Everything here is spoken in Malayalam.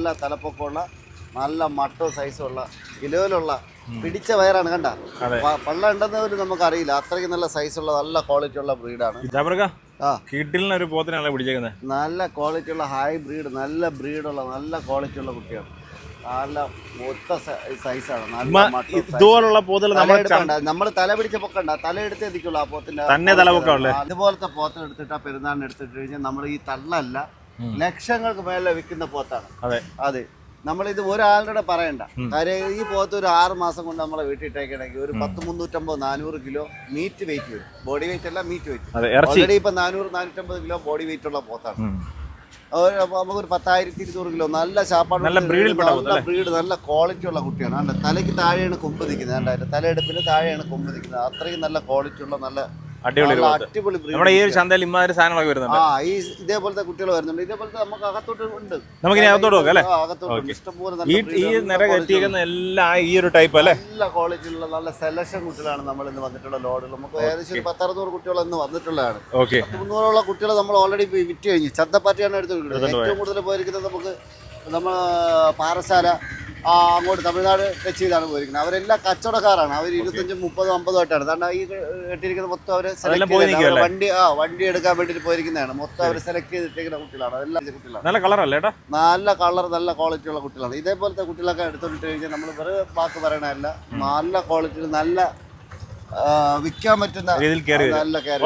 നല്ല തലപ്പൊക്കമുള്ള നല്ല മട്ടോ സൈസുള്ള കിലോയിലുള്ള പിടിച്ച വയറാണ് കണ്ട. പള്ള ഉണ്ടെന്ന് പോലും നമുക്കറിയില്ല, അത്രയ്ക്ക് നല്ല സൈസുള്ള നല്ല ക്വാളിറ്റി ഉള്ള ബ്രീഡാണ്. ഒരു പോത്തിനാണല്ലോ പിടിച്ചേക്കുന്നത്. നല്ല ക്വാളിറ്റി ഉള്ള ഹൈ ബ്രീഡ്, നല്ല ബ്രീഡുള്ള നല്ല ക്വാളിറ്റി ഉള്ള കുട്ടിയാണ്. നല്ല ഒത്ത സൈസാണ്. നമ്മൾ തല പിടിച്ച പൊക്കണ്ട, തല എടുത്ത് എത്തിക്കുള്ളൂ ആ പോത്തിന്റെ അതുപോലത്തെ പോത്തിനെ എടുത്തിട്ട് ആ പെരുന്നാളിന് എടുത്തിട്ട് കഴിഞ്ഞാൽ നമ്മൾ ഈ തള്ളല്ല ലക്ഷങ്ങൾക്ക് മേലെ വിൽക്കുന്ന പോത്താണ്. അതെ, നമ്മളിത് ഒരാളുടെ പറയണ്ട. കാര്യം ഈ പോത്ത് ഒരു 6 മാസം കൊണ്ട് നമ്മളെ വീട്ടിട്ടേക്കണമെങ്കിൽ ഒരു 300-400 കിലോ മീറ്റ് വെയിറ്റ് വരും. ബോഡി വെയിറ്റ് അല്ല, മീറ്റ് വെയിറ്റ്. ഓൾറെഡി ഇപ്പൊ 400-450 കിലോ ബോഡി വെയിറ്റ് ഉള്ള പോത്താണ്. നമുക്കൊരു 10,200 കിലോ നല്ല ശാപ്പാട്, നല്ല ബ്രീഡ്, നല്ല ക്വാളിറ്റി ഉള്ള കുട്ടിയാണ്. അല്ല, തലയ്ക്ക് താഴെയാണ് കൊമ്പ് നിൽക്കുന്നത്, തലയെടുപ്പിന് താഴെയാണ് കൊമ്പ് നിൽക്കുന്നത്. അത്രയും നല്ല ക്വാളിറ്റി ഉള്ള നല്ല അടിപൊളി നമ്മുടെ ഈ ഒരു ചന്തയിൽ ഇമാതിരി സാധനങ്ങളൊക്കെ വരുന്നുണ്ട്. ഈ ഇതേപോലത്തെ കുട്ടികൾ വരുന്നുണ്ട്. ഇതേപോലത്തെ നമുക്ക് അകത്തോട്ട് ഉണ്ട്, നമുക്ക് അകത്തോട്ട് നോക്കാം അല്ലേ? ഇഷ്ടംപോലെ എല്ലാം ഈ ഒരു ടൈപ്പ് അല്ലേ? നല്ല ക്വാളിറ്റിയുള്ള നല്ല സെലക്ഷൻ കുട്ടികളാണ് നമ്മൾ ഇന്ന് വന്നിട്ടുള്ള ലോഡ്. നമുക്ക് ഏകദേശം 10-600 കുട്ടികൾ ഇന്ന് വന്നിട്ടുള്ളതാണ്. 300 കുട്ടികൾ നമ്മൾ ഓൾറെഡി വിറ്റ് കഴിഞ്ഞു. ചന്തപ്പാറ്റിയാണ് എടുത്തിട്ടുള്ളത്. ഏറ്റവും കൂടുതൽ പോയിരിക്കുന്നത് നമുക്ക് നമ്മൾ പാറശാല അങ്ങോട്ട് തമിഴ്നാട് ടച്ച് ചെയ്താണ് പോയിരിക്കുന്നത്. അവരെല്ലാം കച്ചവടക്കാരാണ്. അവർ 25, 30, 50 ആയിട്ടാണ്. കാരണം ഈ കെട്ടിയിരിക്കുന്ന മൊത്തം അവർ വണ്ടി എടുക്കാൻ വേണ്ടിട്ട് പോയിരിക്കുന്നതാണ്. മൊത്തം അവർ സെലക്ട് ചെയ്തിട്ടിരിക്കുന്ന കുട്ടികളാണ്. അതെല്ലാം കുട്ടികളാണ്. നല്ല കളറല്ലേ? നല്ല കളർ, നല്ല ക്വാളിറ്റി ഉള്ള കുട്ടികളാണ്. ഇതേപോലത്തെ കുട്ടികളൊക്കെ എടുത്തോണ്ടിട്ട് കഴിഞ്ഞാൽ നമ്മൾ വെറുതെ വാക്ക് പറയണല്ല, നല്ല ക്വാളിറ്റി, നല്ല വിൽക്കാൻ പറ്റുന്ന നല്ല കയറി